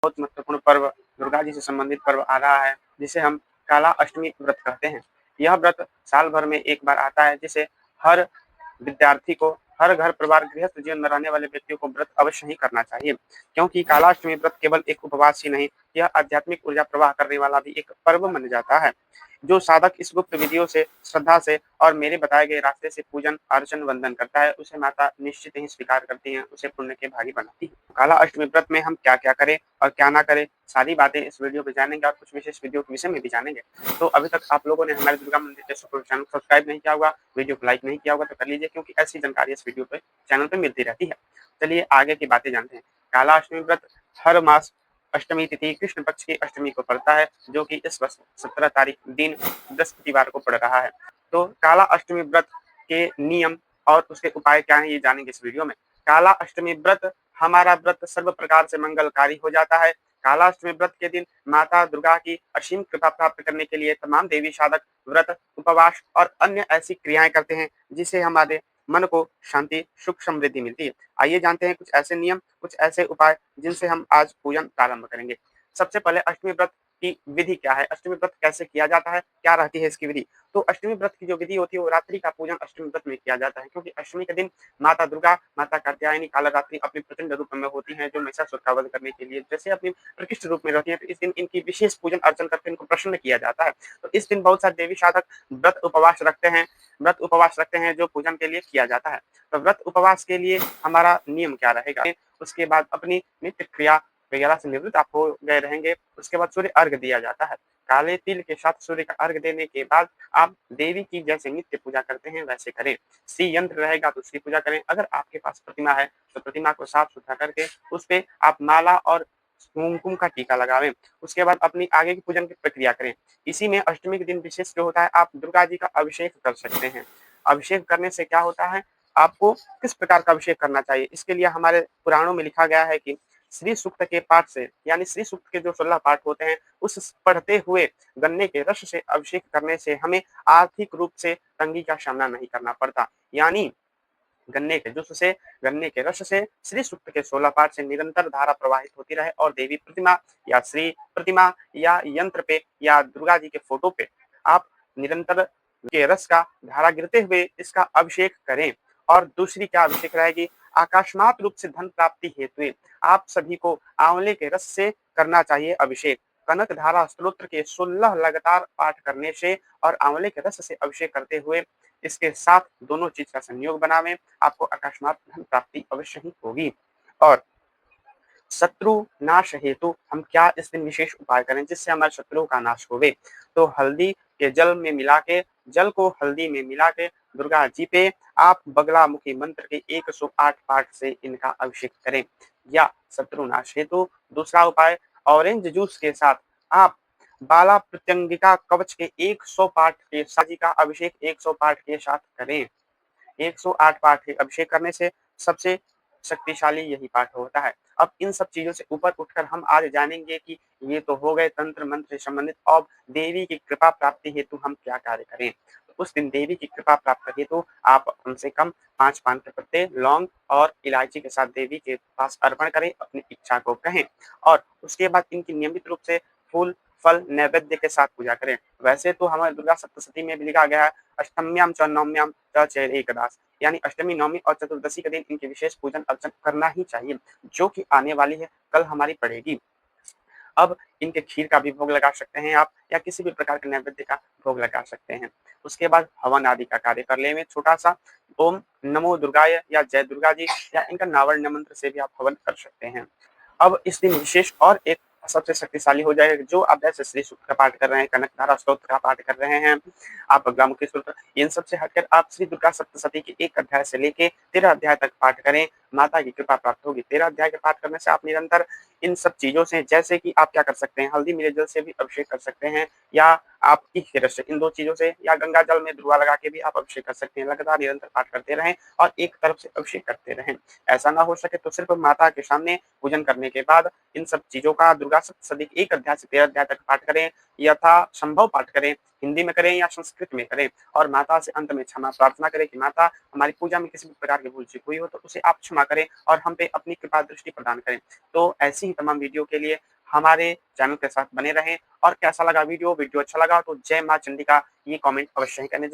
बहुत महत्वपूर्ण पर्व दुर्गा जी से संबंधित पर्व आ रहा है, जिसे हम काला अष्टमी व्रत कहते हैं। यह व्रत साल भर में एक बार आता है, जिसे हर विद्यार्थी को, हर घर परिवार गृहस्थ जीवन में रहने वाले व्यक्तियों को व्रत अवश्य ही करना चाहिए, क्योंकि काला अष्टमी व्रत केवल एक उपवास ही नहीं, यह आध्यात्मिक ऊर्जा प्रवाह करने वाला भी एक पर्व माना जाता है। जो साधक इस गुप्त विधियों से, श्रद्धा से और मेरे बताए गए रास्ते से पूजन अर्चन वंदन करता है, उसे माता निश्चित ही स्वीकार करती है, उसे पुण्य के भागी बनाती है। काला अष्टमी व्रत में हम क्या क्या करें और क्या ना करें, सारी बातें इस वीडियो में जानेंगे और कुछ विशेष वीडियो के विषय में भी जानेंगे। तो अभी तक आप लोगों ने हमारे दुर्गा मंदिर के चैनल को सब्सक्राइब नहीं किया होगा, वीडियो को लाइक नहीं किया होगा तो कर लीजिए, क्योंकि ऐसी जानकारी इस वीडियो पे चैनल पे मिलती रहती है। चलिए आगे की बातें जानते हैं। काला अष्टमी व्रत हर मास अष्टमी तिथि कृष्ण पक्ष की अष्टमी को पड़ता है, जो कि इस वर्ष 17 तारीख दिन बृहस्पतिवार को पड़ रहा है। तो काला अष्टमी व्रत के नियम और उसके उपाय क्या है, ये जानेंगे इस वीडियो में। काला अष्टमी व्रत हमारा व्रत सर्व प्रकार से मंगलकारी हो जाता है। काला अष्टमी व्रत के दिन माता दुर्गा की असीम कृपा प्राप्त करने के लिए तमाम देवी साधक व्रत, उपवास और अन्य ऐसी क्रियाएं करते हैं, जिससे हमारे मन को शांति, सुख, समृद्धि मिलती है। आइए जानते हैं कुछ ऐसे नियम, कुछ ऐसे उपाय जिनसे हम आज पूजन प्रारंभ करेंगे। सबसे पहले अष्टमी व्रत की विधि क्या है, अष्टमी व्रत कैसे किया जाता है, क्या रहती है इसकी विधि। तो अष्टमी व्रत की जो विधि होती है, वो रात्रि का पूजन अष्टमी व्रत में किया जाता है, क्योंकि अष्टमी के दिन माता दुर्गा, माता कात्यायनी कालरात्रि अपनी प्रचंड रूप में होती हैं, जो महिषासुर का वध करने के लिए जैसे अपनी प्रकृष्ट रूप में रहती है, तो इस दिन इनकी विशेष पूजन अर्चन करके इनको प्रसन्न किया जाता है। तो इस दिन बहुत सारे देवी साधक व्रत उपवास रखते हैं जो पूजन के लिए किया जाता है। तो व्रत उपवास के लिए हमारा नियम क्या रहेगा, उसके बाद अपनी नित्य क्रिया वगैरह से निवृत्त आप हो गए रहेंगे। उसके बाद सूर्य अर्घ दिया जाता है। काले तिल के साथ सूर्य का अर्घ देने के बाद आप देवी की जैसे नित्य पूजा करते हैं वैसे करें। श्री यंत्र रहेगा तो उसकी पूजा करें। अगर आपके पास प्रतिमा है तो प्रतिमा को साफ सुथरा करके उस पे आप माला और कुमकुम का टीका लगावें। उसके बाद अपनी आगे की पूजन की प्रक्रिया करें। इसी में अष्टमी के दिन विशेष जो होता है, आप दुर्गा जी का अभिषेक कर सकते हैं। अभिषेक करने से क्या होता है, आपको किस प्रकार का अभिषेक करना चाहिए, इसके लिए हमारे पुराणों में लिखा गया है कि श्री सूक्त के पाठ से, यानी श्री सूक्त के जो 16 पाठ होते हैं, उस पढ़ते हुए गन्ने के रस से अभिषेक करने से हमें आर्थिक रूप से तंगी का सामना नहीं करना पड़ता। यानी गन्ने के रस से श्री सूक्त के 16 पाठ से निरंतर धारा प्रवाहित होती रहे और देवी प्रतिमा या श्री प्रतिमा या यंत्र पे या दुर्गा जी के फोटो पे आप निरंतर के रस का धारा गिरते हुए इसका अभिषेक करें। और दूसरी क्या अभिषेक रहेगी, आकस्मात रूप से धन प्राप्ति हेतु आप सभी को आंवले के रस से करना चाहिए अभिषेक। कनक धारा स्तोत्र के 16 लगातार पाठ करने से और आंवले के रस से अभिषेक करते हुए इसके साथ दोनों चीज का संयोग बनावें, आपको अकस्मात धन प्राप्ति अवश्य ही होगी। और शत्रु नाश हेतु हम क्या इस दिन विशेष उपाय करें जिससे हमारे शत्रुओं का नाश होवे। तो हल्दी के जल को हल्दी में मिला के दुर्गा जी पे आप बगलामुखी मंत्र के 108 पाठ से इनका अभिषेक करें। या शत्रु नाश हेतु दूसरा उपाय, ऑरेंज जूस के साथ आप बाला प्रत्यंगिका कवच के 100 पाठ के साथ का अभिषेक 100 पाठ के साथ करें। 108 पाठ के अभिषेक करने से सबसे शक्तिशाली यही पाठ होता है। अब इन सब चीजों से ऊपर उठकर हम आज जानेंगे कि ये तो हो गए तंत्र मंत्र से संबंधित। अब देवी की कृपा प्राप्ति हेतु हम क्या कार्य करें। तो उस दिन देवी की कृपा प्राप्त हेतु आप कम से कम 5 पान के पत्ते, लौंग और इलायची के साथ देवी के पास अर्पण करें, अपनी इच्छा को कहें और उसके बाद इनकी नियमित रूप से फूल फल नैवेद्य के साथ पूजा करें। वैसे तो हमारे दुर्गा सप्तशती में भी लिखा गया है, अष्टम्याम च नवम्याम च चैरेकदास, यानी अष्टमी, नवमी और चतुर्दशी के दिन इनके विशेष पूजन अर्चन करना ही चाहिए, जो कि आने वाली है कल हमारी पड़ेगी। अब इनके खीर का भी भोग लगा सकते हैं आप, या किसी भी प्रकार के नैवेद्य का भोग लगा सकते हैं। उसके बाद हवन आदि का कार्य कर ले में छोटा सा ओम नमो दुर्गाय या जय दुर्गा जी या इनका नावर्ण मंत्र से भी आप हवन कर सकते हैं। अब इस दिन विशेष और एक सबसे शक्तिशाली हो जाएगा, जो आप जैसे श्री सूक्त का पाठ कर रहे हैं, कनक धारा स्तोत्र का पाठ कर रहे हैं, आप बगलामुखी सूत्र, इन सबसे हटकर आप श्री दुर्गा सप्तशती के 1 अध्याय से लेके 13 अध्याय तक पाठ करें, माता की कृपा प्राप्त होगी। 13 अध्याय के पाठ करने से आप निरंतर इन सब चीजों से, जैसे कि आप क्या कर सकते हैं, हल्दी मिले जल से भी अभिषेक कर सकते हैं, या आप ईख के रस से, इन 2 चीजों से, या गंगा जल में धुआ लगा के भी आप अभिषेक कर सकते हैं। लगातार निरंतर पाठ करते रहें और एक तरफ से अभिषेक करते रहें। ऐसा ना हो सके तो सिर्फ माता के सामने पूजन करने के बाद इन सब चीजों का दुर्गा सप्तशती 1 अध्याय से 13 अध्याय तक पाठ करें, यथा संभव पाठ करें, हिंदी में करें या संस्कृत में करें, और माता से अंत में क्षमा प्रार्थना करें कि माता हमारी पूजा में किसी भी प्रकार की भूल चूक हुई हो तो उसे आप क्षमा क्षमा करें और हम पे अपनी कृपा दृष्टि प्रदान करें। तो ऐसी ही तमाम वीडियो के लिए हमारे चैनल के साथ बने रहें और कैसा लगा वीडियो अच्छा लगा तो जय माँ चंडिका ये कमेंट अवश्य ही करने